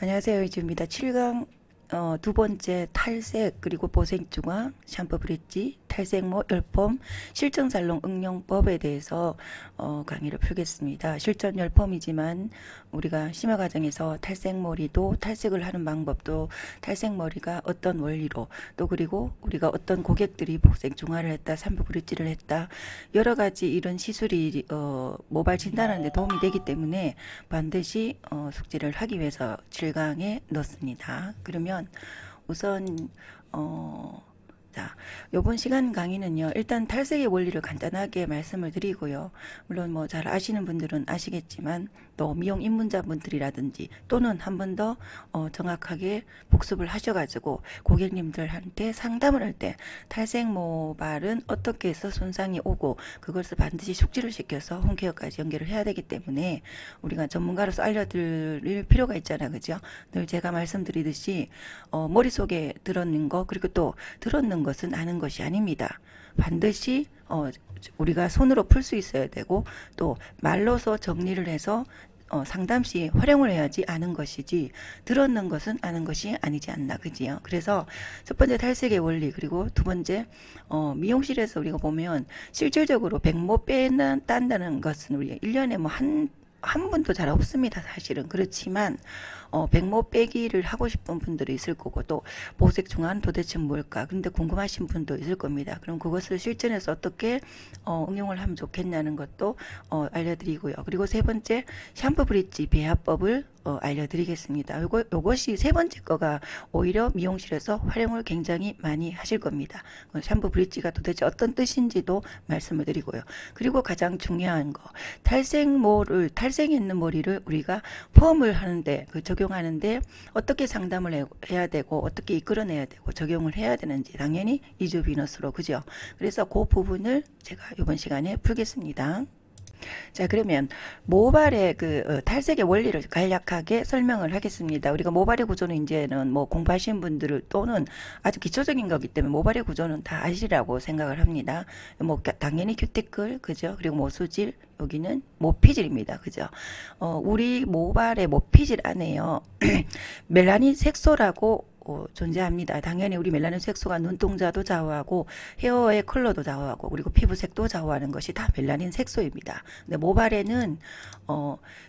안녕하세요. 이주입니다. 7강 두 번째 탈색 그리고 보색중화 샴푸 브릿지 탈색모 열펌 실전살롱 응용법에 대해서 강의를 풀겠습니다. 실전 열펌이지만 우리가 심화 과정에서 탈색머리도 탈색을 하는 방법도 탈색머리가 어떤 원리로 또 그리고 우리가 어떤 고객들이 보색중화를 했다 샴푸 브릿지를 했다 여러 가지 이런 시술이 모발 진단하는 데 도움이 되기 때문에 반드시 숙지를 하기 위해서 7강에 넣습니다. 그러면 우선 자, 요번 시간 강의는요, 일단 탈색의 원리를 간단하게 말씀을 드리고요. 물론 뭐 잘 아시는 분들은 아시겠지만, 또 미용 입문자분들이라든지, 또는 한 번 더 정확하게 복습을 하셔가지고, 고객님들한테 상담을 할 때, 탈색 모발은 어떻게 해서 손상이 오고, 그것을 반드시 숙지를 시켜서 홈케어까지 연결을 해야 되기 때문에, 우리가 전문가로서 알려드릴 필요가 있잖아요. 그죠? 늘 제가 말씀드리듯이, 머릿속에 들었는 거, 그리고 또 들었는 것은 아는 것이 아닙니다. 반드시 우리가 손으로 풀 수 있어야 되고 또 말로서 정리를 해서 상담 시 활용을 해야지 아는 것이지 들었는 것은 아는 것이 아니지 않나 그지요. 그래서 첫 번째 탈색의 원리 그리고 두 번째 미용실에서 우리가 보면 실질적으로 백모 빼는 딴다는 것은 우리 1년에 뭐 한 분도 잘 없습니다. 사실은. 그렇지만 백모 빼기를 하고 싶은 분들이 있을 거고 또 보색 중화는 도대체 뭘까 근데 궁금하신 분도 있을 겁니다. 그럼 그것을 실전에서 어떻게 응용을 하면 좋겠냐는 것도 알려드리고요. 그리고 세 번째 샴푸 브릿지 배합법을 알려드리겠습니다. 요것이 세 번째 거가 오히려 미용실에서 활용을 굉장히 많이 하실 겁니다. 샴푸 브릿지가 도대체 어떤 뜻인지도 말씀을 드리고요. 그리고 가장 중요한 거 탈색했는 머리를 우리가 펌을 하는데 적용하는데 어떻게 상담을 해야 되고 어떻게 이끌어내야 되고 적용을 해야 되는지 당연히 이주 비너스로 그죠. 그래서 그 부분을 제가 이번 시간에 풀겠습니다. 자, 그러면 모발의 탈색의 원리를 간략하게 설명을 하겠습니다. 우리가 모발의 구조는 이제는 뭐 공부하신 분들 또는 아주 기초적인 거기 때문에 모발의 구조는 다 아시라고 생각을 합니다. 뭐 당연히 큐티클 그죠? 그리고 모수질 여기는 모피질입니다. 그죠? 우리 모발의 모피질 안에요. 멜라닌 색소라고 존재합니다. 당연히 우리 멜라닌 색소가 눈동자도 좌우하고 헤어의 컬러도 좌우하고 그리고 피부색도 좌우하는 것이 다 멜라닌 색소입니다. 근데 모발에는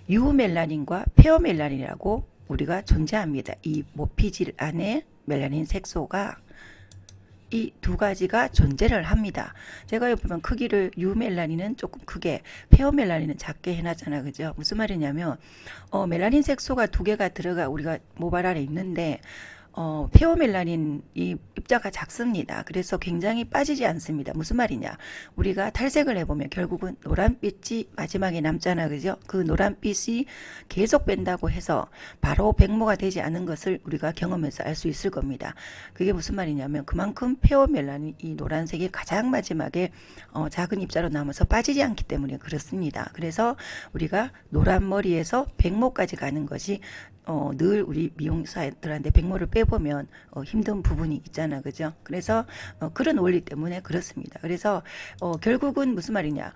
유멜라닌과 페어멜라닌이라고 우리가 존재합니다. 이 모피질 안에 멜라닌 색소가 이 두 가지가 존재를 합니다. 제가 여기 보면 크기를 유멜라닌은 조금 크게 페어멜라닌은 작게 해놨잖아. 그죠? 무슨 말이냐면 멜라닌 색소가 두 개가 들어가 우리가 모발 안에 있는데 페어멜라닌 이 입자가 작습니다. 그래서 굉장히 빠지지 않습니다. 무슨 말이냐? 우리가 탈색을 해보면 결국은 노란빛이 마지막에 남잖아. 그죠? 그 노란빛이 계속 뺀다고 해서 바로 백모가 되지 않은 것을 우리가 경험해서 알 수 있을 겁니다. 그게 무슨 말이냐면 그만큼 페어멜라닌 이 노란색이 가장 마지막에 작은 입자로 남아서 빠지지 않기 때문에 그렇습니다. 그래서 우리가 노란 머리에서 백모까지 가는 것이 늘 우리 미용사들한테 백모를 빼보면 힘든 부분이 있잖아. 그죠? 그래서 그런 원리 때문에 그렇습니다. 그래서 결국은 무슨 말이냐?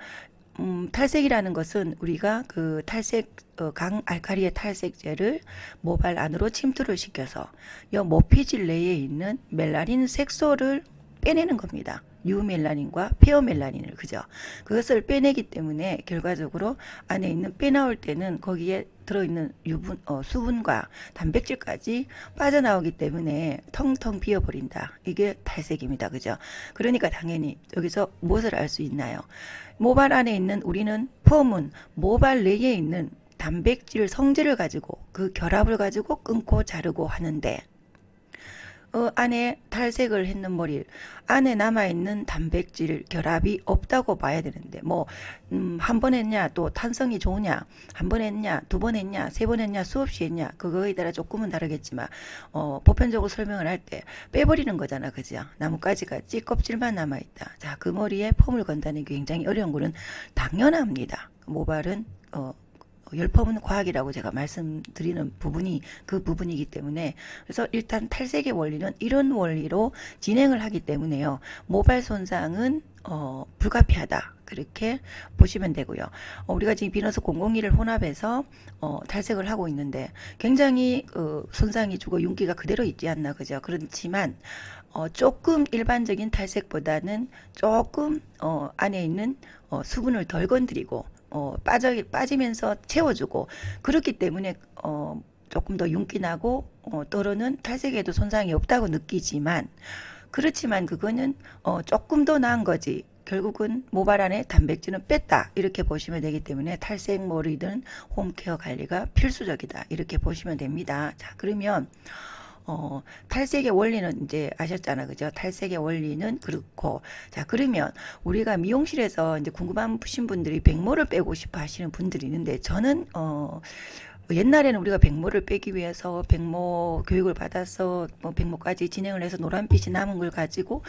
탈색이라는 것은 우리가 그 탈색 강알칼리의 탈색제를 모발 안으로 침투를 시켜서 이 모피질 내에 있는 멜라닌 색소를 빼내는 겁니다. 유멜라닌과 페어멜라닌을 그죠. 그것을 빼내기 때문에 결과적으로 안에 있는 빼나올 때는 거기에 들어있는 수분과 단백질까지 빠져나오기 때문에 텅텅 비어버린다. 이게 탈색입니다. 그죠. 그러니까 당연히 여기서 무엇을 알 수 있나요? 모발 안에 있는 우리는 펌은 모발 내에 있는 단백질 성질을 가지고 그 결합을 가지고 끊고 자르고 하는데 안에 탈색을 했는 머리 안에 남아있는 단백질 결합이 없다고 봐야 되는데 뭐 한 번 했냐 또 탄성이 좋으냐 한 번 했냐 두 번 했냐 세 번 했냐 수없이 했냐 그거에 따라 조금은 다르겠지만 보편적으로 설명을 할 때 빼버리는 거잖아. 그죠? 나뭇가지가 찌껍질만 남아있다. 자, 그 머리에 펌을 건다는 게 굉장히 어려운 거는 당연합니다. 모발은 열펌은 과학이라고 제가 말씀드리는 부분이 그 부분이기 때문에, 그래서 일단 탈색의 원리는 이런 원리로 진행을 하기 때문에요. 모발 손상은 불가피하다, 그렇게 보시면 되고요. 우리가 지금 비너스 001을 혼합해서 탈색을 하고 있는데 굉장히 손상이 주고 윤기가 그대로 있지 않나, 그죠? 그렇지만 조금 일반적인 탈색보다는 조금 안에 있는 수분을 덜 건드리고 빠지면서 채워주고, 그렇기 때문에 조금 더 윤기 나고 떨어는 탈색에도 손상이 없다고 느끼지만, 그렇지만 그거는 조금 더 나은 거지, 결국은 모발 안에 단백질은 뺐다, 이렇게 보시면 되기 때문에 탈색몰이든 홈케어 관리가 필수적이다, 이렇게 보시면 됩니다. 자, 그러면 탈색의 원리는 이제 아셨잖아, 그죠? 탈색의 원리는 그렇고, 자, 그러면 우리가 미용실에서 이제 궁금하신 분들이 백모를 빼고 싶어 하시는 분들이 있는데, 저는 옛날에는 우리가 백모를 빼기 위해서 백모 교육을 받아서 백모까지 진행을 해서 노란빛이 남은 걸 가지고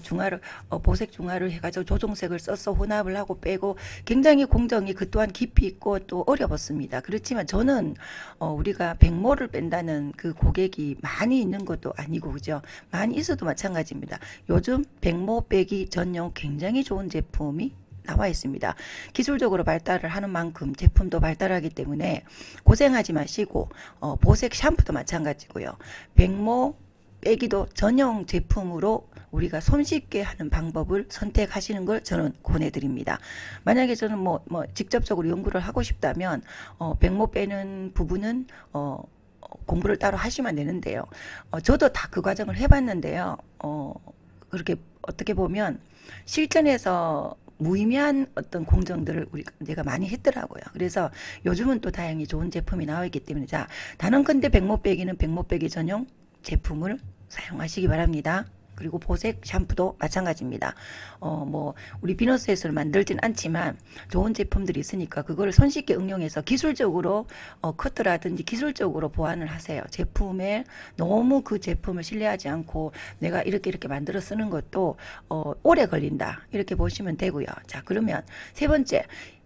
중화를 보색 중화를 해가지고 조종색을 써서 혼합을 하고 빼고, 굉장히 공정이 그 또한 깊이 있고 또 어려웠습니다. 그렇지만 저는 우리가 백모를 뺀다는 그 고객이 많이 있는 것도 아니고, 그죠? 많이 있어도 마찬가지입니다. 요즘 백모 빼기 전용 굉장히 좋은 제품이 나와 있습니다. 기술적으로 발달을 하는 만큼 제품도 발달하기 때문에 고생하지 마시고, 보색 샴푸도 마찬가지고요. 백모 빼기도 전용 제품으로 우리가 손쉽게 하는 방법을 선택하시는 걸 저는 권해드립니다. 만약에 저는 뭐 직접적으로 연구를 하고 싶다면 백모 빼는 부분은 공부를 따로 하시면 되는데요. 저도 다 그 과정을 해봤는데요. 그렇게 어떻게 보면 실전에서 무의미한 어떤 공정들을 내가 많이 했더라고요. 그래서 요즘은 또 다행히 좋은 제품이 나와 있기 때문에, 자, 단언컨대 백모 빼기는 백모 빼기 전용 제품을 사용하시기 바랍니다. 그리고 보색 샴푸도 마찬가지입니다. 우리 비너스에서 만들진 않지만 좋은 제품들이 있으니까 그걸 손쉽게 응용해서 기술적으로 커트라든지 기술적으로 보완을 하세요. 제품에 너무 그 제품을 신뢰하지 않고 내가 이렇게 만들어 쓰는 것도 오래 걸린다, 이렇게 보시면 되고요. 자, 그러면 세 번째,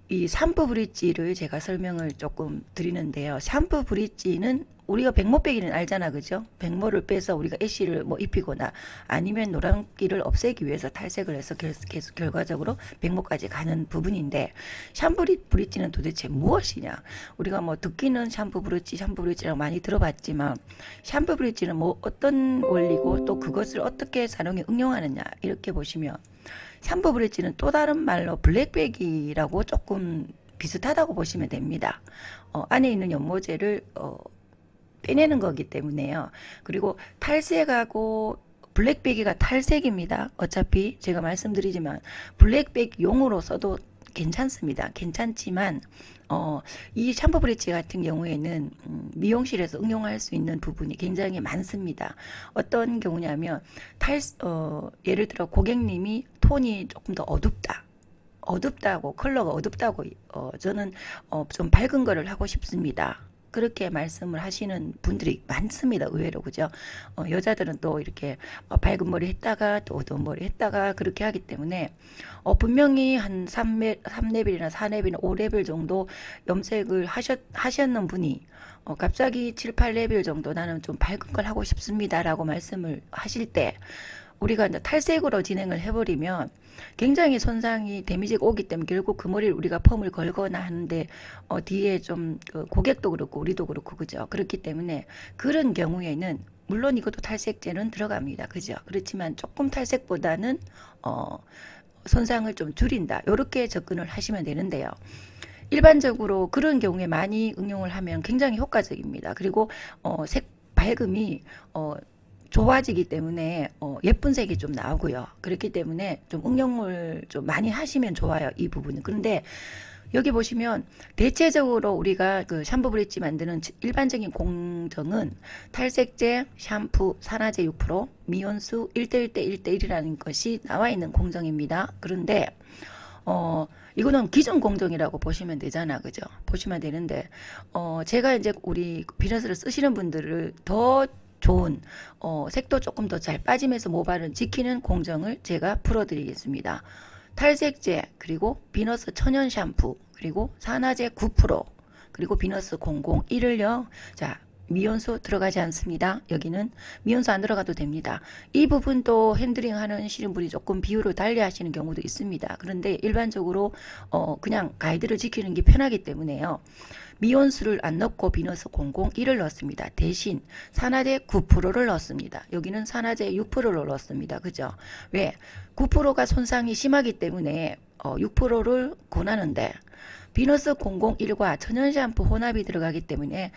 이 샴푸 브릿지를 제가 설명을 조금 드리는데요. 샴푸 브릿지는 우리가 백모 빼기는 알잖아, 그죠? 백모를 빼서 우리가 애쉬를 입히거나 아니면 노란기를 없애기 위해서 탈색을 해서 계속 결과적으로 백모까지 가는 부분인데, 샴푸 브릿지는 도대체 무엇이냐? 우리가 듣기는 샴푸 브릿지라고 많이 들어봤지만, 샴푸 브릿지는 어떤 원리고 또 그것을 어떻게 사용에 응용하느냐, 이렇게 보시면 샴푸 브릿지는 또 다른 말로 블랙백이라고 조금 비슷하다고 보시면 됩니다. 안에 있는 연모제를 빼내는 거기 때문에요. 그리고 탈색하고 블랙백이가 탈색입니다. 어차피 제가 말씀드리지만 블랙백용으로 써도 괜찮습니다. 괜찮지만 이 샴푸 브릿지 같은 경우에는 미용실에서 응용할 수 있는 부분이 굉장히 많습니다. 어떤 경우냐면 예를 들어 고객님이 톤이 조금 더 어둡다고 컬러가 어둡다고 저는 좀 밝은 거를 하고 싶습니다, 그렇게 말씀을 하시는 분들이 많습니다. 의외로, 그죠? 여자들은 또 이렇게 밝은 머리 했다가 또 어두운 머리 했다가 그렇게 하기 때문에 분명히 한 3레벨이나 4레벨이나 5레벨 정도 염색을 하셨는 분이 갑자기 7, 8레벨 정도 나는 좀 밝은 걸 하고 싶습니다 라고 말씀을 하실 때, 우리가 이제 탈색으로 진행을 해버리면 굉장히 손상이 데미지가 오기 때문에 결국 그 머리를 우리가 펌을 걸거나 하는데 뒤에 좀 고객도 그렇고 우리도 그렇고, 그죠? 그렇기 때문에 그런 경우에는 물론 이것도 탈색제는 들어갑니다, 그죠? 그렇지만 조금 탈색보다는 손상을 좀 줄인다, 이렇게 접근을 하시면 되는데요. 일반적으로 그런 경우에 많이 응용을 하면 굉장히 효과적입니다. 그리고 색 밝음이 좋아지기 때문에 예쁜 색이 좀 나오고요. 그렇기 때문에 좀 응용을 좀 많이 하시면 좋아요, 이 부분은. 그런데 여기 보시면 대체적으로 우리가 그 샴푸 브릿지 만드는 일반적인 공정은 탈색제, 샴푸, 산화제 6%, 미온수 1:1:1:1이라는 것이 나와 있는 공정입니다. 그런데 이거는 기존 공정이라고 보시면 되잖아, 그죠? 보시면 되는데 제가 이제 우리 비너스를 쓰시는 분들을 더 좋은 색도 조금 더 잘 빠지면서 모발을 지키는 공정을 제가 풀어드리겠습니다. 탈색제, 그리고 비너스 천연 샴푸, 그리고 산화제 9%, 그리고 비너스 001을요. 자, 미온수 들어가지 않습니다. 여기는 미온수 안 들어가도 됩니다. 이 부분도 핸들링 하시는 분이 조금 비율을 달리 하시는 경우도 있습니다. 그런데 일반적으로 그냥 가이드를 지키는 게 편하기 때문에요. 미온수를 안 넣고 비너스 001을 넣습니다. 대신 산화제 9%를 넣습니다. 여기는 산화제 6%를 넣습니다. 그죠? 왜? 9%가 손상이 심하기 때문에 6%를 권하는데 비너스 001과 천연 샴푸 혼합이 들어가기 때문에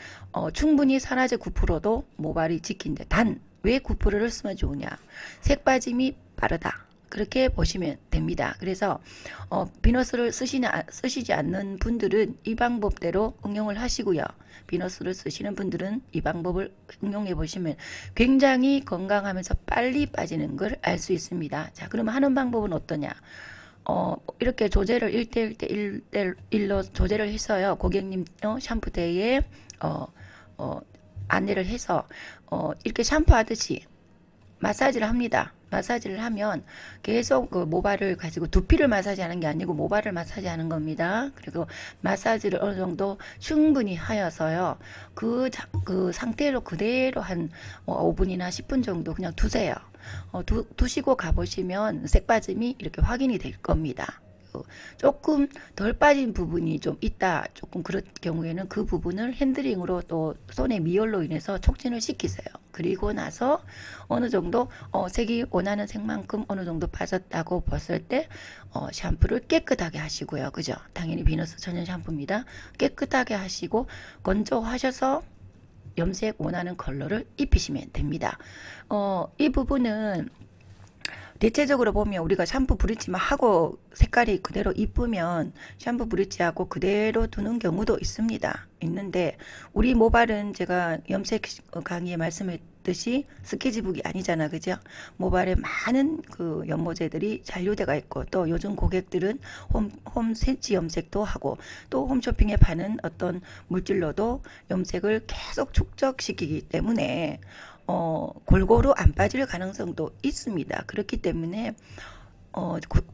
충분히 산화제 9%도 모발이 지킨데 단 왜 9%를 쓰면 좋으냐? 색 빠짐이 빠르다. 그렇게 보시면 됩니다. 그래서 비너스를 쓰시지 않는 분들은 이 방법대로 응용을 하시고요. 비너스를 쓰시는 분들은 이 방법을 응용해 보시면 굉장히 건강하면서 빨리 빠지는 걸 알 수 있습니다. 자, 그러면 하는 방법은 어떠냐? 이렇게 조제를 1대1로 조제를 해서요. 고객님 샴푸대에 안내를 해서 이렇게 샴푸하듯이 마사지를 합니다. 마사지를 하면 계속 그 모발을 가지고 두피를 마사지하는 게 아니고 모발을 마사지하는 겁니다. 그리고 마사지를 어느 정도 충분히 하여서요. 그 상태로 그대로 한 5분이나 10분 정도 그냥 두세요. 두시고 가보시면 색 빠짐이 이렇게 확인이 될 겁니다. 조금 덜 빠진 부분이 좀 있다. 조금 그럴 경우에는 그 부분을 핸들링으로 또 손의 미열로 인해서 촉진을 시키세요. 그리고 나서 어느 정도 색이 원하는 색만큼 어느 정도 빠졌다고 봤을 때 샴푸를 깨끗하게 하시고요. 그죠? 당연히 비너스 천연 샴푸입니다. 깨끗하게 하시고 건조하셔서 염색 원하는 컬러를 입히시면 됩니다. 이 부분은 대체적으로 보면 우리가 샴푸 브릿지만 하고 색깔이 그대로 이쁘면 샴푸 브릿지하고 그대로 두는 경우도 있는데 우리 모발은 제가 염색 강의에 말씀했듯이 스케치북이 아니잖아. 그죠? 모발에 많은 그 연모제들이 잔류되어 있고 또 요즘 고객들은 홈 세치 염색도 하고 또 홈쇼핑에 파는 어떤 물질로도 염색을 계속 축적시키기 때문에 골고루 안 빠질 가능성도 있습니다. 그렇기 때문에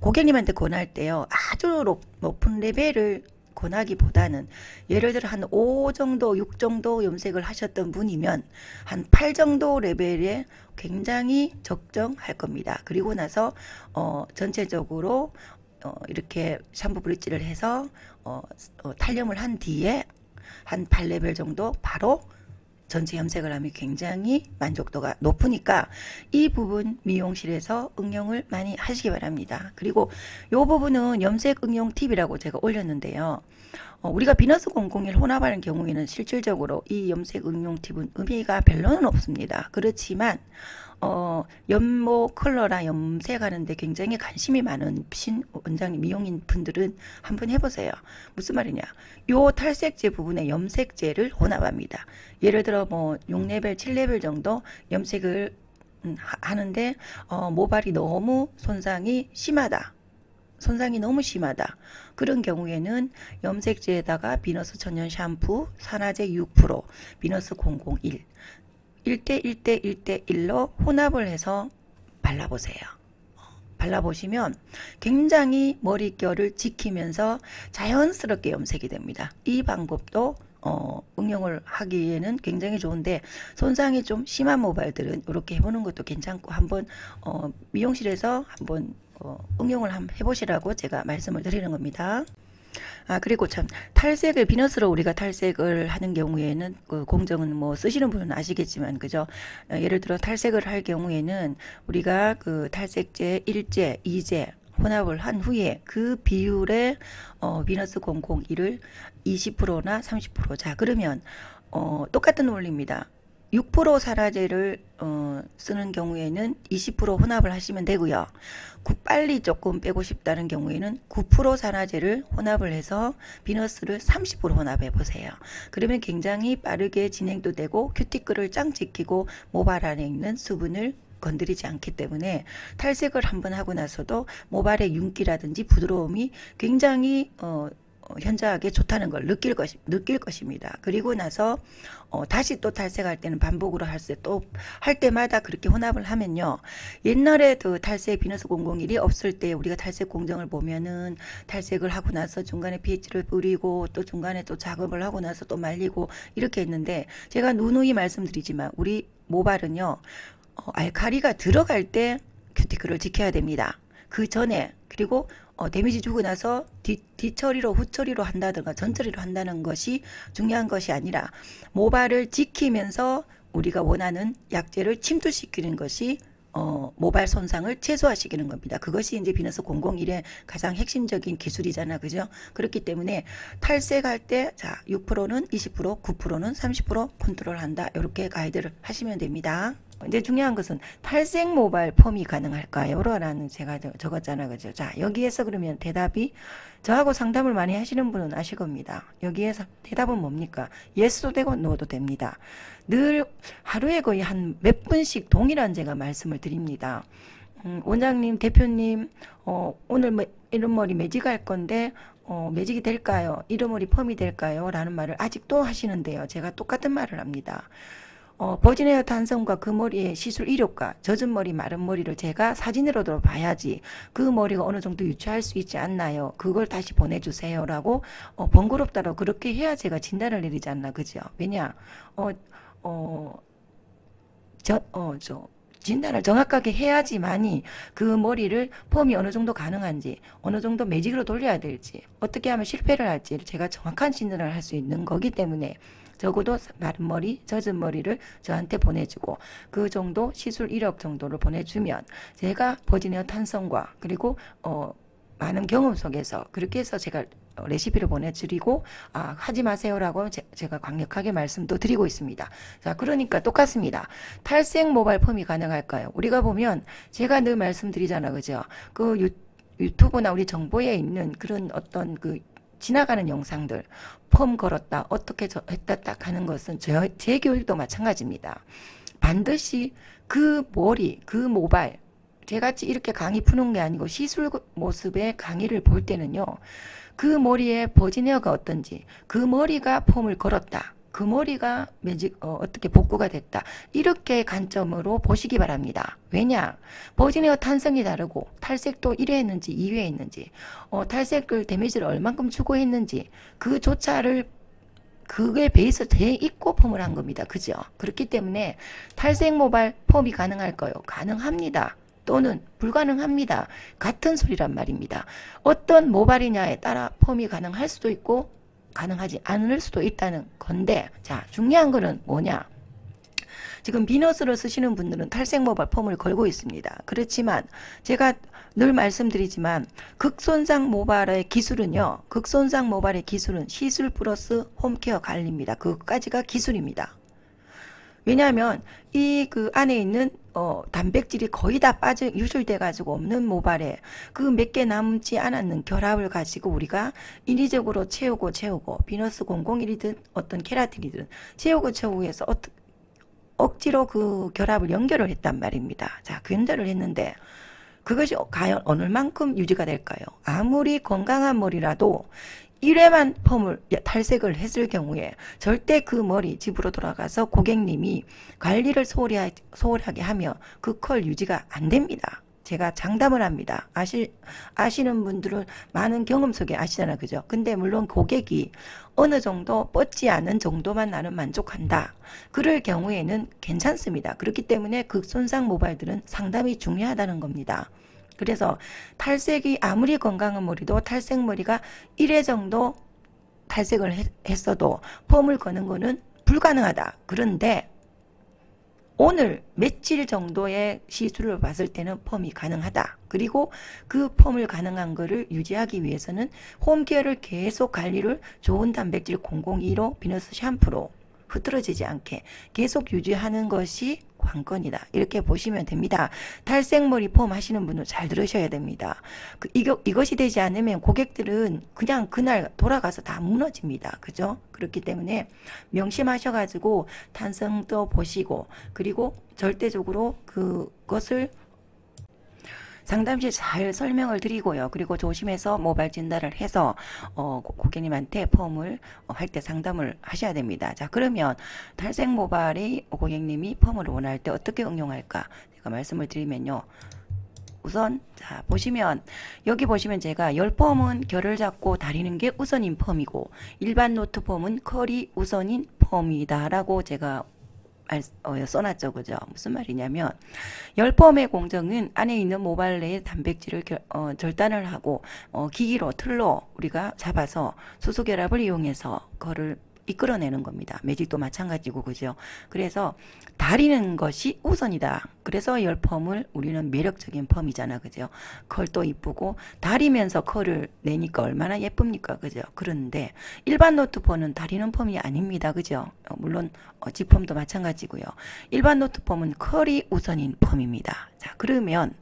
고객님한테 권할 때요. 아주 높은 레벨을 권하기보다는 예를 들어 한 5 정도, 6 정도 염색을 하셨던 분이면 한 8 정도 레벨에 굉장히 적정할 겁니다. 그리고 나서 전체적으로 이렇게 샴푸 브릿지를 해서 탈염을 한 뒤에 한 8레벨 정도 바로 전체 염색을 하면 굉장히 만족도가 높으니까 이 부분 미용실에서 응용을 많이 하시기 바랍니다. 그리고 이 부분은 염색 응용 팁이라고 제가 올렸는데요. 우리가 비너스 001 혼합하는 경우에는 실질적으로 이 염색 응용 팁은 의미가 별로는 없습니다. 그렇지만 연모 컬러나 염색하는데 굉장히 관심이 많은 원장님 미용인 분들은 한번 해보세요. 무슨 말이냐? 요 탈색제 부분에 염색제를 혼합합니다. 예를 들어 뭐 6레벨, 7레벨 정도 염색을 하는데 모발이 너무 손상이 너무 심하다. 그런 경우에는 염색제에다가 비너스 천연 샴푸, 산화제 6%, 비너스 001 1대1로 혼합을 해서 발라보세요. 발라보시면 굉장히 머릿결을 지키면서 자연스럽게 염색이 됩니다. 이 방법도 응용을 하기에는 굉장히 좋은데 손상이 좀 심한 모발들은 이렇게 해보는 것도 괜찮고 한번 미용실에서 한번 응용을 한번 해보시라고 제가 말씀을 드리는 겁니다. 그리고 참 탈색을 비너스로 우리가 탈색을 하는 경우에는 그 공정은 뭐 쓰시는 분은 아시겠지만 그죠? 예를 들어 탈색을 할 경우에는 우리가 그 탈색제 1제, 2제 혼합을 한 후에 그 비율의 비너스 001을 20%나 30%. 자, 그러면 똑같은 원리입니다. 6% 산화제를 쓰는 경우에는 20% 혼합을 하시면 되고요. 빨리 조금 빼고 싶다는 경우에는 9% 산화제를 혼합을 해서 비너스를 30% 혼합해 보세요. 그러면 굉장히 빠르게 진행도 되고 큐티클을 짱 지키고 모발 안에 있는 수분을 건드리지 않기 때문에 탈색을 한번 하고 나서도 모발의 윤기라든지 부드러움이 굉장히 현저하게 좋다는 걸 느낄 것입니다. 그리고 나서 다시 또 탈색할 때는 반복으로 또 할 때마다 그렇게 혼합을 하면요. 옛날에 그 탈색 비너스 001이 없을 때 우리가 탈색 공정을 보면은 탈색을 하고 나서 중간에 pH를 뿌리고 또 중간에 또 작업을 하고 나서 또 말리고 이렇게 했는데, 제가 누누이 말씀드리지만 우리 모발은요, 알카리가 들어갈 때 큐티클을 지켜야 됩니다. 그 전에, 그리고 데미지 주고 나서 뒤처리로 후처리로 한다든가 전처리로 한다는 것이 중요한 것이 아니라 모발을 지키면서 우리가 원하는 약재를 침투시키는 것이 모발 손상을 최소화시키는 겁니다. 그것이 이제 비너스 001의 가장 핵심적인 기술이잖아, 그죠? 그렇기 때문에 탈색할 때, 자, 6%는 20%, 9%는 30% 컨트롤한다. 이렇게 가이드를 하시면 됩니다. 이제 중요한 것은 탈색 모발 펌이 가능할까요? 라는 제가 적었잖아, 그죠? 자, 여기에서 그러면 대답이, 저하고 상담을 많이 하시는 분은 아실 겁니다. 여기에서 대답은 뭡니까? 예스도 되고 노도 됩니다. 늘 하루에 거의 한 몇 분씩 동일한 제가 말씀을 드립니다. 원장님, 대표님, 오늘 이런 머리 매직할 건데 매직이 될까요? 이런 머리 펌이 될까요? 라는 말을 아직도 하시는데요. 제가 똑같은 말을 합니다. 버진헤어 탄성과 그 머리의 시술 이력과 젖은 머리, 마른 머리를 제가 사진으로도 봐야지 그 머리가 어느 정도 유추할 수 있지 않나요? 그걸 다시 보내주세요. 라고 번거롭다고 그렇게 해야 제가 진단을 내리지 않나, 그죠? 왜냐, 진단을 정확하게 해야지만이 그 머리를 펌이 어느 정도 가능한지, 어느 정도 매직으로 돌려야 될지, 어떻게 하면 실패를 할지 제가 정확한 진단을 할 수 있는 거기 때문에 적어도 마른 머리, 젖은 머리를 저한테 보내주고 그 정도 시술 이력 정도를 보내주면 제가 버진헤어 탄성과 그리고 많은 경험 속에서 그렇게 해서 제가 레시피를 보내드리고 하지 마세요라고 제가 강력하게 말씀도 드리고 있습니다. 자, 그러니까 똑같습니다. 탈색 모발 펌이 가능할까요? 우리가 보면 제가 늘 말씀드리잖아, 그죠? 그 유튜브나 우리 정보에 있는 그런 어떤 그 지나가는 영상들, 펌 걸었다, 어떻게 했다 딱 하는 것은 제 교육도 마찬가지입니다. 반드시 그 머리, 그 모발, 제같이 이렇게 강의 푸는 게 아니고 시술 모습의 강의를 볼 때는요, 그 머리의 버진헤어가 어떤지, 그 머리가 펌을 걸었다, 그 머리가 어떻게 복구가 됐다, 이렇게 관점으로 보시기 바랍니다. 왜냐, 버진헤어 탄성이 다르고 탈색도 1회 했는지 2회 했는지, 탈색을 데미지를 얼만큼 주고 했는지 그조차를 그게 베이스에 있고 펌을 한 겁니다. 그죠? 그렇기 때문에 탈색 모발 펌이 가능할까요? 가능합니다. 또는 불가능합니다. 같은 소리란 말입니다. 어떤 모발이냐에 따라 펌이 가능할 수도 있고 가능하지 않을 수도 있다는 건데, 자, 중요한 거는 뭐냐? 지금 비너스를 쓰시는 분들은 탈색 모발 펌을 걸고 있습니다. 그렇지만 제가 늘 말씀드리지만 극손상 모발의 기술은요, 극손상 모발의 기술은 시술 플러스 홈케어 관리입니다. 그것까지가 기술입니다. 왜냐하면 이 그 안에 있는 단백질이 거의 다 유출돼 가지고 없는 모발에 그 몇 개 남지 않았는 결합을 가지고 우리가 인위적으로 채우고 비너스 001이든 어떤 케라틴이든 채우고 해서 억지로 그 결합을 연결을 했단 말입니다. 자, 그 연결을 했는데 그것이 과연 어느 만큼 유지가 될까요? 아무리 건강한 머리라도 1회만 탈색을 했을 경우에 절대 그 머리 집으로 돌아가서 고객님이 관리를 소홀하게 하며 그 컬 유지가 안 됩니다. 제가 장담을 합니다. 아시는 분들은 많은 경험 속에 아시잖아요, 그죠? 근데 물론 고객이 어느 정도 뻗지 않은 정도만 나는 만족한다, 그럴 경우에는 괜찮습니다. 그렇기 때문에 극손상 모발들은 상당히 중요하다는 겁니다. 그래서 탈색이 아무리 건강한 머리도 탈색머리가 1회 정도 탈색을 했어도 펌을 거는 거는 불가능하다. 그런데 오늘 며칠 정도의 시술을 봤을 때는 펌이 가능하다. 그리고 그 펌을 가능한 거를 유지하기 위해서는 홈케어를 계속 관리를 좋은 단백질 002로 비너스 샴푸로 흐트러지지 않게 계속 유지하는 것이 관건이다. 이렇게 보시면 됩니다. 탈색머리 펌 하시는 분은 잘 들으셔야 됩니다. 이것이 되지 않으면 고객들은 그냥 그날 돌아가서 다 무너집니다. 그죠? 그렇기 때문에 명심하셔가지고 탄성도 보시고, 그리고 절대적으로 그것을 상담실 잘 설명을 드리고요. 그리고 조심해서 모발 진단을 해서 고객님한테 펌을 할 때 상담을 하셔야 됩니다. 자, 그러면 탈색 모발이 고객님이 펌을 원할 때 어떻게 응용할까? 제가 말씀을 드리면요. 우선 자 보시면 여기 보시면 제가 열펌은 결을 잡고 다리는 게 우선인 펌이고 일반 노트 펌은 컬이 우선인 펌이다 라고 제가 써놨죠. 그죠? 무슨 말이냐면 열펌의 공정은 안에 있는 모발 내의 단백질을 절단을 하고 기기로 틀로 우리가 잡아서 수소결합을 이용해서 컬을 이끌어내는 겁니다. 매직도 마찬가지고 그죠? 그래서 다리는 것이 우선이다. 그래서 열펌을 우리는 매력적인 펌이잖아. 그죠? 컬도 이쁘고 다리면서 컬을 내니까 얼마나 예쁩니까? 그죠? 그런데 일반 노트펌은 다리는 펌이 아닙니다. 그죠? 물론 직펌도 마찬가지고요. 일반 노트펌은 컬이 우선인 펌입니다. 자, 그러면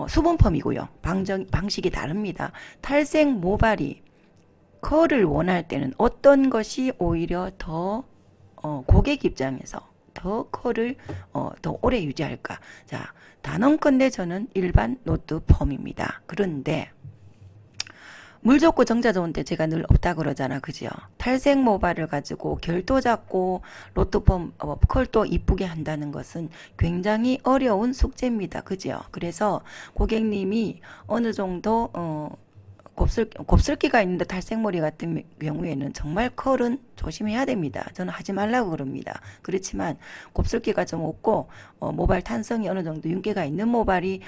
수분펌이고요. 방식이 다릅니다. 탈색 모발이 컬을 원할 때는 어떤 것이 오히려 더 고객 입장에서 더 컬을 더 오래 유지할까? 자, 단언컨대 저는 일반 노트 펌입니다. 그런데 물 좋고 정자 좋은데 제가 늘 없다 그러잖아. 그죠? 탈색 모발을 가지고 결도 잡고 로트펌 컬도 이쁘게 한다는 것은 굉장히 어려운 숙제입니다. 그죠? 그래서 고객님이 어느 정도 곱슬기가 있는데 탈색머리 같은 경우에는 정말 컬은 조심해야 됩니다. 저는 하지 말라고 그럽니다. 그렇지만 곱슬기가 좀 없고 모발 탄성이 어느 정도 윤기가 있는 모발이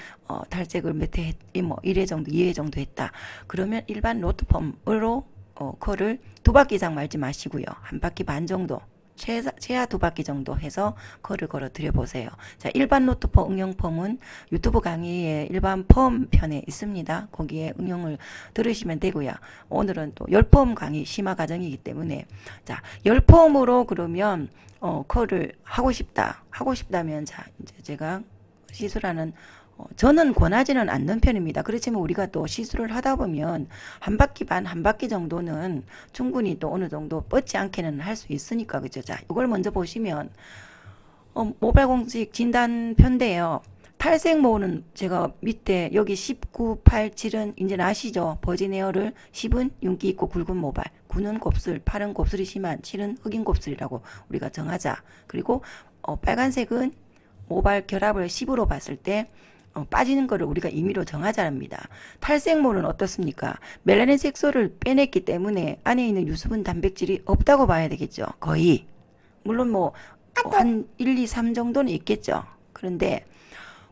탈색을 몇 회, 뭐 1회 정도 2회 정도 했다. 그러면 일반 로트펌으로 컬을 2바퀴 이상 말지 마시고요. 1바퀴 반 정도 최하 2바퀴 정도 해서 컬을 걸어 드려 보세요. 자, 일반 노트펌 응용펌은 유튜브 강의에 일반 펌 편에 있습니다. 거기에 응용을 들으시면 되고요. 오늘은 또 열펌 강의 심화 과정이기 때문에 자, 열펌으로 그러면 컬을 하고 싶다면 자, 이제 제가 시술하는 저는 권하지는 않는 편입니다. 그렇지만 우리가 또 시술을 하다 보면 한 바퀴 반, 한 바퀴 정도는 충분히 또 어느 정도 뻗지 않게는 할 수 있으니까, 그죠? 자, 이걸 먼저 보시면, 모발 공식 진단 편인데요. 탈색 모는 제가 밑에 여기 19, 8, 7은 이제 아시죠? 버진에어를 10은 윤기 있고 굵은 모발, 9는 곱슬, 8은 곱슬이 심한, 7은 흑인 곱슬이라고 우리가 정하자. 그리고 빨간색은 모발 결합을 10으로 봤을 때 빠지는 거를 우리가 임의로 정하자랍니다. 탈색모는 어떻습니까? 멜라닌 색소를 빼냈기 때문에 안에 있는 유수분 단백질이 없다고 봐야 되겠죠. 거의. 물론 뭐 한 1, 2, 3 정도는 있겠죠. 그런데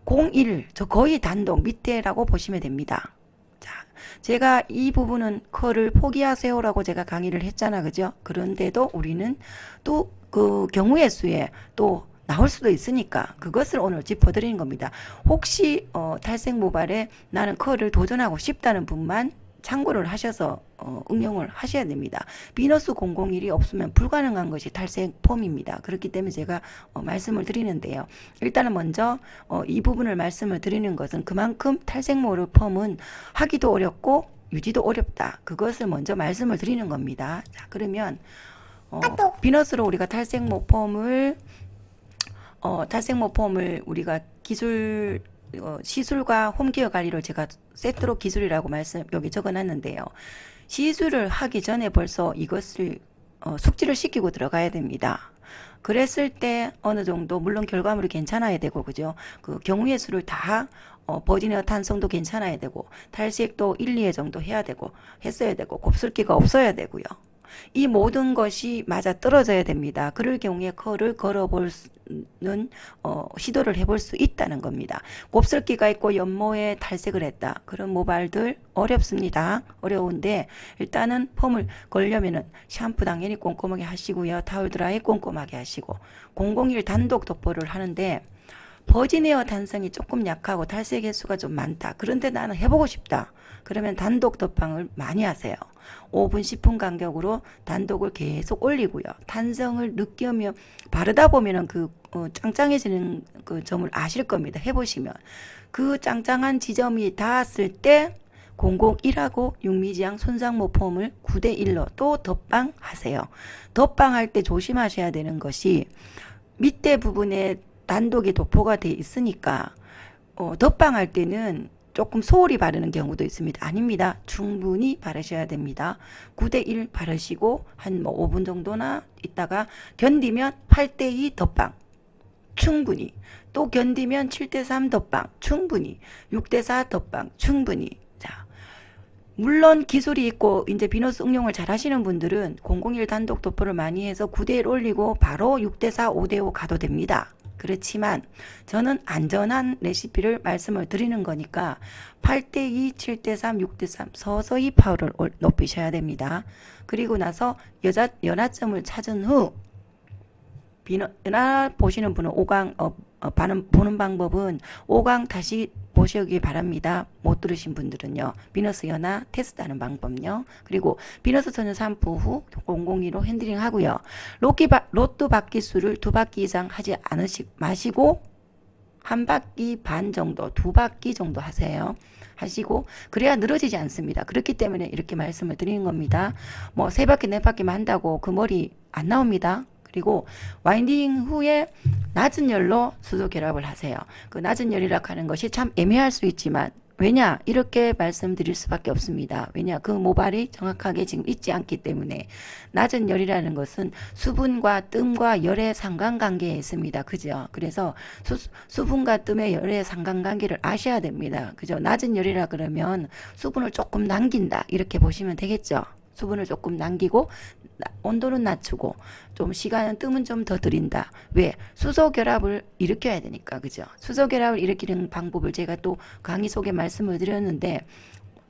01, 저 거의 단독 밑에라고 보시면 됩니다. 자, 제가 이 부분은 컬을 포기하세요라고 제가 강의를 했잖아. 그죠? 그런데도 우리는 또 그 경우의 수에 또 나올 수도 있으니까 그것을 오늘 짚어드리는 겁니다. 혹시 탈색 모발에 나는 컬을 도전하고 싶다는 분만 참고를 하셔서 응용을 하셔야 됩니다. 비너스 001이 없으면 불가능한 것이 탈색 펌입니다. 그렇기 때문에 제가 말씀을 드리는데요. 일단은 먼저 이 부분을 말씀을 드리는 것은 그만큼 탈색 모발 펌은 하기도 어렵고 유지도 어렵다. 그것을 먼저 말씀을 드리는 겁니다. 자, 그러면 비너스로 우리가 탈색 모펌을 우리가 시술과 홈케어 관리를 제가 세트로 기술이라고 여기 적어놨는데요. 시술을 하기 전에 벌써 이것을 숙지를 시키고 들어가야 됩니다. 그랬을 때 어느 정도 물론 결과물이 괜찮아야 되고 그죠? 그 경우의 수를 다 버진에어 탄성도 괜찮아야 되고 탈색도 1, 2회 정도 했어야 되고 곱슬기가 없어야 되고요. 이 모든 것이 맞아 떨어져야 됩니다. 그럴 경우에 컬을 걸어볼 수는 시도를 해볼 수 있다는 겁니다. 곱슬기가 있고 연모에 탈색을 했다. 그런 모발들 어렵습니다. 어려운데 일단은 펌을 걸려면은 샴푸 당연히 꼼꼼하게 하시고요. 타월 드라이 꼼꼼하게 하시고 001 단독 도포를 하는데 버진에어 탄성이 조금 약하고 탈색 횟수가 좀 많다. 그런데 나는 해보고 싶다. 그러면 단독 덧방을 많이 하세요. 5분 10분 간격으로 단독을 계속 올리고요. 탄성을 느끼며 바르다 보면은 짱짱해지는 그 점을 아실 겁니다. 해보시면 그 짱짱한 지점이 닿았을 때 001하고 육미지향 손상모 폼을 9대1로 또 덧방 하세요. 덧방할 때 조심하셔야 되는 것이 밑에 부분에 단독이 도포가 돼 있으니까 덧방 할 때는 조금 소홀히 바르는 경우도 있습니다. 아닙니다. 충분히 바르셔야 됩니다. 9대1 바르시고 한 뭐 5분 정도나 있다가 견디면 8대2 덧방 충분히, 또 견디면 7대3 덧방 충분히, 6대4 덧방 충분히. 자, 물론 기술이 있고 이제 비너스 응용을 잘 하시는 분들은 001 단독 도포를 많이 해서 9대1 올리고 바로 6대4 5대5 가도 됩니다. 그렇지만 저는 안전한 레시피를 말씀을 드리는 거니까 8대2, 7대3, 6대3 서서히 파워를 높이셔야 됩니다. 그리고 나서 연하점을 찾은 후 연하 보시는 분은 5강 보는 방법은 5강 다시 보시기 바랍니다. 못 들으신 분들은요. 비너스 연하 테스트하는 방법요. 그리고 비너스 전혀 샴푸 후 002로 핸들링 하고요. 로또 바퀴 수를 2바퀴 이상 하지 마시고 1바퀴 반 정도, 2바퀴 정도 하시고 그래야 늘어지지 않습니다. 그렇기 때문에 이렇게 말씀을 드리는 겁니다. 뭐 3바퀴 4바퀴만 한다고 그 머리 안 나옵니다. 그리고 와인딩 후에 낮은 열로 수소 결합을 하세요. 그 낮은 열이라 하는 것이 참 애매할 수 있지만 왜냐 이렇게 말씀드릴 수밖에 없습니다. 왜냐 그 모발이 정확하게 지금 있지 않기 때문에 낮은 열이라는 것은 수분과 뜸과 열의 상관관계에 있습니다. 그죠? 그래서 수분과 뜸의 열의 상관관계를 아셔야 됩니다. 그죠? 낮은 열이라 그러면 수분을 조금 남긴다 이렇게 보시면 되겠죠. 수분을 조금 남기고 온도는 낮추고 좀 시간은 뜸은 좀 더 들인다. 왜? 수소 결합을 일으켜야 되니까. 그죠? 수소 결합을 일으키는 방법을 제가 또 강의 속에 말씀을 드렸는데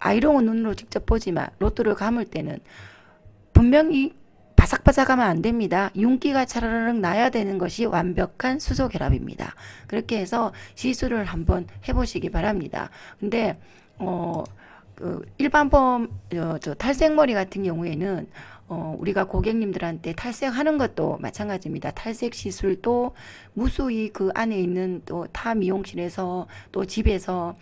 아이롱은 눈으로 직접 보지만 로또를 감을 때는 분명히 바삭바삭하면 안 됩니다. 윤기가 차르르륵 나야 되는 것이 완벽한 수소 결합입니다. 그렇게 해서 시술을 한번 해보시기 바랍니다. 근데 일반 탈색머리 같은 경우에는 우리가 고객님들한테 탈색하는 것도 마찬가지입니다. 탈색 시술도 무수히 그 안에 있는 또 타 미용실에서 또 집에서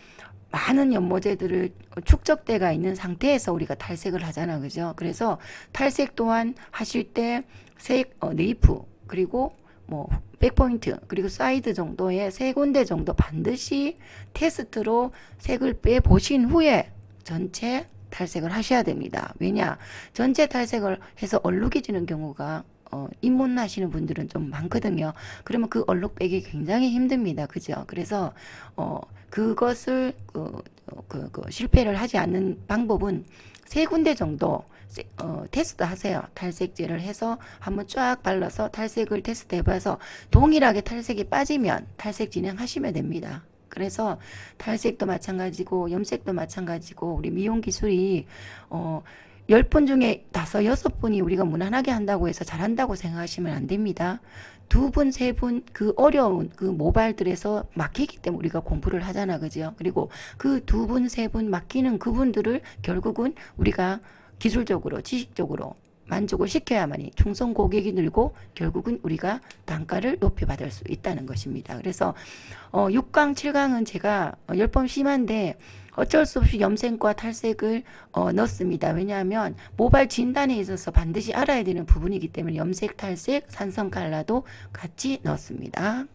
많은 연모제들을 축적대가 있는 상태에서 우리가 탈색을 하잖아. 그죠? 그래서 탈색 또한 하실 때 네이프 그리고 뭐 백포인트 그리고 사이드 정도의 3군데 정도 반드시 테스트로 색을 빼 보신 후에 전체 탈색을 하셔야 됩니다. 왜냐? 전체 탈색을 해서 얼룩이 지는 경우가 입문 하시는 분들은 좀 많거든요. 그러면 그 얼룩 빼기 굉장히 힘듭니다. 그죠? 그래서 그것을 실패를 하지 않는 방법은 3군데 정도 테스트 하세요. 탈색제를 해서 한번 쫙 발라서 탈색을 테스트 해봐서 동일하게 탈색이 빠지면 탈색 진행하시면 됩니다. 그래서 탈색도 마찬가지고 염색도 마찬가지고 우리 미용 기술이 10분 중에 5, 6분이 우리가 무난하게 한다고 해서 잘한다고 생각하시면 안 됩니다. 2분, 3분 그 어려운 그 모발들에서 막히기 때문에 우리가 공부를 하잖아. 그죠? 그리고 그 2분, 3분 막히는 그분들을 결국은 우리가 기술적으로 지식적으로 만족을 시켜야만이 충성 고객이 늘고 결국은 우리가 단가를 높이 받을 수 있다는 것입니다. 그래서 6강, 7강은 제가 10번 심한데 어쩔 수 없이 염색과 탈색을 넣습니다. 왜냐하면 모발 진단에 있어서 반드시 알아야 되는 부분이기 때문에 염색, 탈색, 산성 칼라도 같이 넣습니다.